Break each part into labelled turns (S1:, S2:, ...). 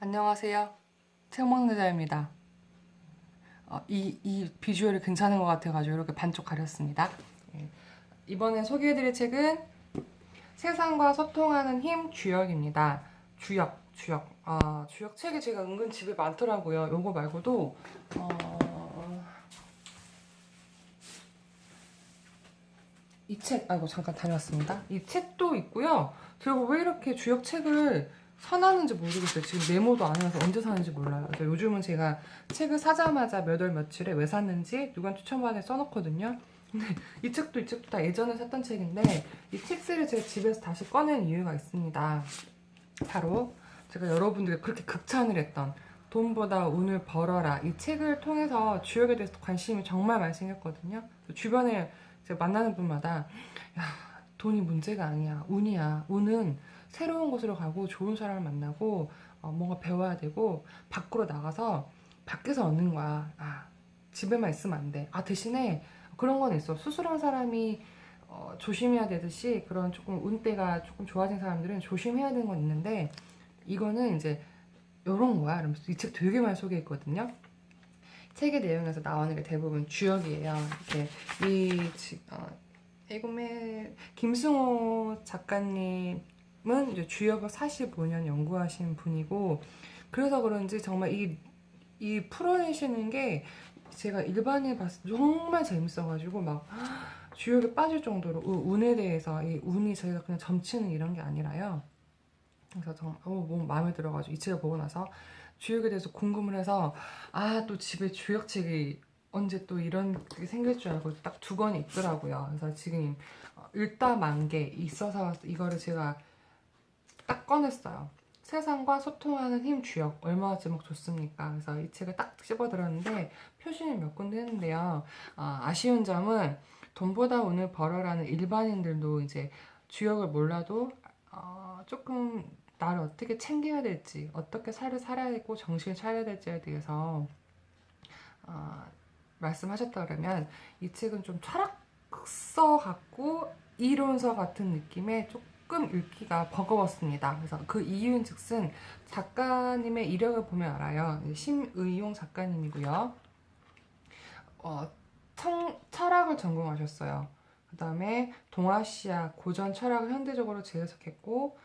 S1: 안녕하세요. 책먹는자입니다. 이 비주얼이 괜찮은 것 같아가지고 이렇게 반쪽 가렸습니다. 예. 이번에 소개해드릴 책은 세상과 소통하는 힘 주역입니다. 주역. 주역 책이 제가 은근 집에 많더라고요. 요거 말고도 이 책, 아이고 잠깐 다녀왔습니다. 이 책도 있고요. 제가 왜 이렇게 주역 책을 사놨는지 모르겠어요. 지금 메모도 안 해서 언제 사는지 몰라요. 그래서 요즘은 제가 책을 사자마자 몇 월 며칠에 왜 샀는지 누구한테 추천받아 써놓거든요. 근데 이 책도 다 예전에 샀던 책인데 이 책들을 제가 집에서 다시 꺼낸 이유가 있습니다. 바로 제가 여러분들이 그렇게 극찬을 했던 돈보다 운을 벌어라 이 책을 통해서 주역에 대해서 관심이 정말 많이 생겼거든요. 주변에 제가 만나는 분마다 야, 돈이 문제가 아니야. 운이야. 운은 새로운 곳으로 가고 좋은 사람을 만나고 뭔가 배워야 되고 밖으로 나가서 밖에서 얻는 거야. 집에만 있으면 안 돼. 대신에 그런 건 있어. 수술한 사람이 조심해야 되듯이 그런 조금 운대가 조금 좋아진 사람들은 조심해야 되는 건 있는데 이거는 이제 이런 거야. 이러면서 이 책 되게 많이 소개했거든요. 책의 내용에서 나오는 게 대부분 주역이에요. 이렇게 이금의 김승호 작가님은 이제 주역을 45년 연구하신 분이고 그래서 그런지 정말 이 풀어내시는 게 제가 일반인 봤을 때 정말 재밌어가지고 막 주역에 빠질 정도로 운에 대해서 이 운이 저희가 그냥 점치는 이런 게 아니라요. 그래서 정말 너무 마음에 들어가지고 이 책을 보고 나서 주역에 대해서 궁금을 해서 또 집에 주역책이 언제 또 이런 게 생길 줄 알고 딱 2권이 있더라고요. 그래서 지금 일다만개 있어서 이거를 제가 딱 꺼냈어요. 세상과 소통하는 힘 주역 얼마나 제목 좋습니까? 그래서 이 책을 딱 씹어들었는데 표시는 몇 군데 했는데요. 아쉬운 점은 돈보다 운을 벌어라는 일반인들도 이제 주역을 몰라도 조금 나를 어떻게 챙겨야 될지 어떻게 삶을 살아야 되고 정신을 차려야 될지에 대해서 말씀하셨다 그러면 이 책은 좀 철학서 같고 이론서 같은 느낌의 조금 읽기가 버거웠습니다. 그래서 그 이유인 즉슨 작가님의 이력을 보면 알아요. 심의용 작가님이고요. 철학을 전공하셨어요. 그 다음에 동아시아 고전 철학을 현대적으로 재해석했고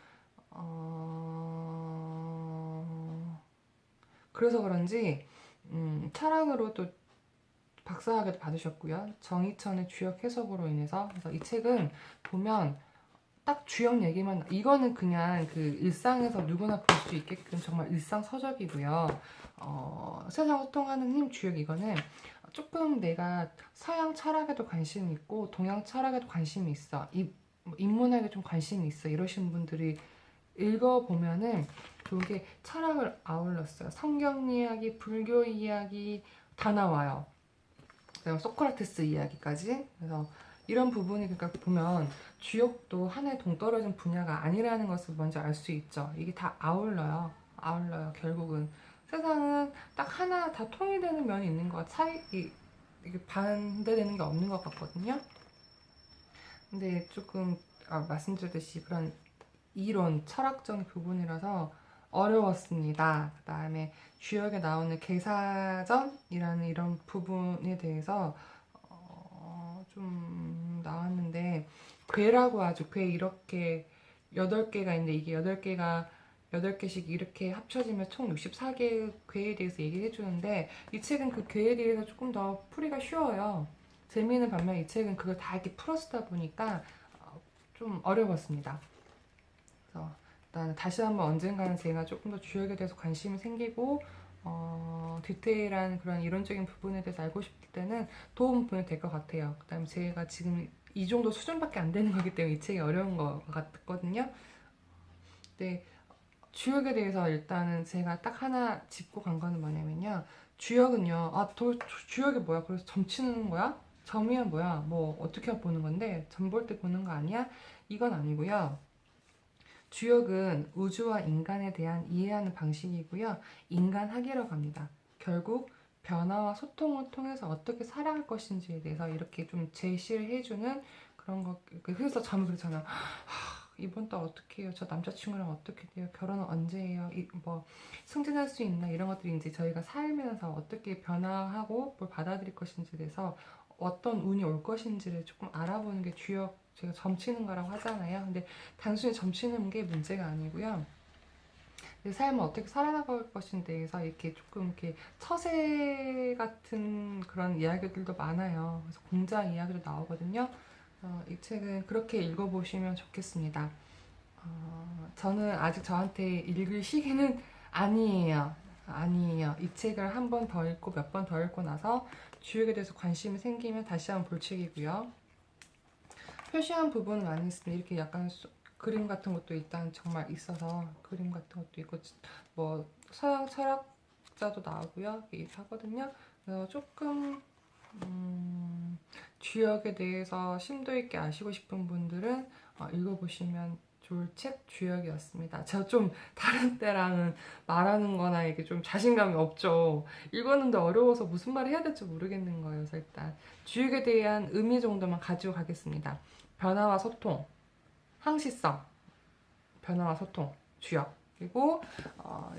S1: 그래서 그런지 철학으로 또 박사학위도 받으셨고요. 정의천의 주역 해석으로 인해서 그래서 이 책은 보면 딱 주역 얘기만 이거는 그냥 그 일상에서 누구나 볼 수 있게끔 정말 일상 서적이고요. 세상 소통하는 힘 주역 이거는 조금 내가 서양 철학에도 관심이 있고 동양 철학에도 관심이 있어. 인문학에 좀 관심이 있어. 이러신 분들이 읽어보면은 그게 철학을 아울렀어요. 성경 이야기, 불교 이야기 다 나와요. 그다음에 소크라테스 이야기까지. 그래서 이런 부분이 그러니까 보면 주역도 하나의 동떨어진 분야가 아니라는 것을 먼저 알 수 있죠. 이게 다 아울러요. 결국은 세상은 딱 하나 다 통일되는 면이 있는 것 이게 반대되는 게 없는 것 같거든요. 근데 조금 말씀드렸듯이 그런 이론, 철학적인 부분이라서 어려웠습니다. 그 다음에 주역에 나오는 개사전이라는 이런 부분에 대해서 좀 나왔는데 괴라고 하죠. 괴 이렇게 8개가 있는데 이게 8개씩 이렇게 합쳐지면 총 64개의 괴에 대해서 얘기를 해주는데 이 책은 그 괴에 대해서 조금 더 풀이가 쉬워요. 재미있는 반면 이 책은 그걸 다 이렇게 풀어쓰다 보니까 좀 어려웠습니다. 그래서 일단 다시 한번 언젠가는 제가 조금 더 주역에 대해서 관심이 생기고 디테일한 그런 이론적인 부분에 대해서 알고 싶을 때는 도움이 될 것 같아요. 그 다음에 제가 지금 이 정도 수준밖에 안 되는 거기 때문에 이 책이 어려운 것 같거든요. 근데 주역에 대해서 일단은 제가 딱 하나 짚고 간 거는 뭐냐면요. 주역은요. 주역이 뭐야? 그래서 점 치는 거야? 점이면 뭐야? 뭐 어떻게 보는 건데? 점 볼 때 보는 거 아니야? 이건 아니고요. 주역은 우주와 인간에 대한 이해하는 방식이고요. 인간학이라고 합니다. 결국 변화와 소통을 통해서 어떻게 살아갈 것인지에 대해서 이렇게 좀 제시를 해주는 그런 거. 그래서 저는 그렇잖아요. 이번 달 어떻게 해요? 저 남자친구랑 어떻게 돼요? 결혼은 언제 해요? 뭐 승진할 수 있나? 이런 것들이 이제 저희가 살면서 어떻게 변화하고 뭘 받아들일 것인지에 대해서 어떤 운이 올 것인지를 조금 알아보는 게 주역, 제가 점치는 거라고 하잖아요. 근데 단순히 점치는 게 문제가 아니고요. 내 삶을 어떻게 살아나갈 것인에 대해서 이렇게 조금 이렇게 처세 같은 그런 이야기들도 많아요. 그래서 공자 이야기도 나오거든요. 이 책은 그렇게 읽어보시면 좋겠습니다. 저는 아직 저한테 읽을 시기는 아니에요. 아니에요. 이 책을 한 번 더 읽고 몇 번 더 읽고 나서 주역에 대해서 관심이 생기면 다시 한번 볼 책이고요. 표시한 부분은 많이 있습니다. 이렇게 약간 그림 같은 것도 일단 정말 있어서 그림 같은 것도 있고 뭐 서양 철학자도 나오고요. 이렇게 하거든요. 그래서 조금 주역에 대해서 심도 있게 아시고 싶은 분들은 읽어보시면 좋을 책 주역이었습니다. 제가 좀 다른 때랑은 말하는 거나 이게 좀 자신감이 없죠. 읽었는데 어려워서 무슨 말을 해야 될지 모르겠는 거예요. 그래서 일단 주역에 대한 의미 정도만 가지고 가겠습니다. 변화와 소통, 항시성, 변화와 소통, 주역. 그리고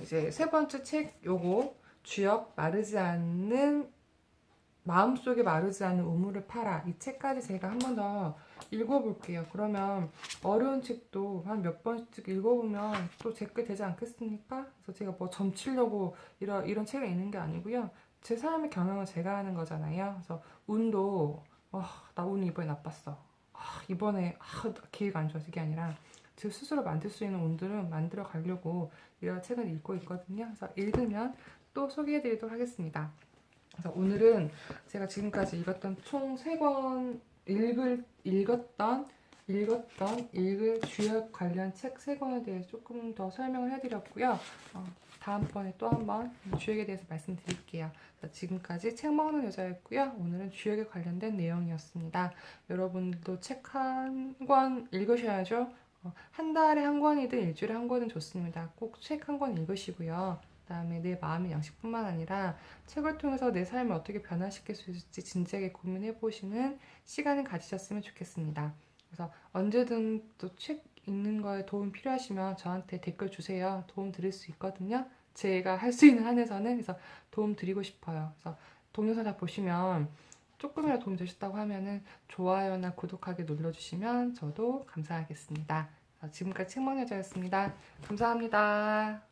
S1: 이제 세 번째 책 요거 주역 마르지 않는 마음속에 마르지 않는 우물을 파라. 이 책까지 제가 한 번 더 읽어볼게요. 그러면 어려운 책도 한 몇 번씩 읽어보면 또 제 게 되지 않겠습니까? 그래서 제가 뭐 점치려고 이런 책이 있는 게 아니고요. 제 삶의 경영은 제가 하는 거잖아요. 그래서 운도 나 운 이번에 나빴어. 이번에 기회가 안 좋아서 이게 아니라 제 스스로 만들 수 있는 운들은 만들어 가려고 이런 책을 읽고 있거든요. 그래서 읽으면 또 소개해드리도록 하겠습니다. 그래서 오늘은 제가 지금까지 읽었던 총 3권 읽을 주역 관련 책 3권에 대해서 조금 더 설명을 해드렸고요. 다음번에 또 한번 주역에 대해서 말씀드릴게요. 지금까지 책 먹는 여자였고요. 오늘은 주역에 관련된 내용이었습니다. 여러분도 책 한 권 읽으셔야죠. 한 달에 한 권이든 일주일에 한 권은 좋습니다. 꼭 책 한 권 읽으시고요. 그다음에 내 마음의 양식뿐만 아니라 책을 통해서 내 삶을 어떻게 변화시킬 수 있을지 진지하게 고민해 보시는 시간을 가지셨으면 좋겠습니다. 그래서 언제든 또 책 읽는 거에 도움 필요하시면 저한테 댓글 주세요. 도움 드릴 수 있거든요. 제가 할 수 있는 한에서는. 그래서 도움 드리고 싶어요. 그래서 동영상 다 보시면 조금이라도 도움 되셨다고 하면은 좋아요나 구독하기 눌러주시면 저도 감사하겠습니다. 지금까지 책먹여자였습니다. 감사합니다.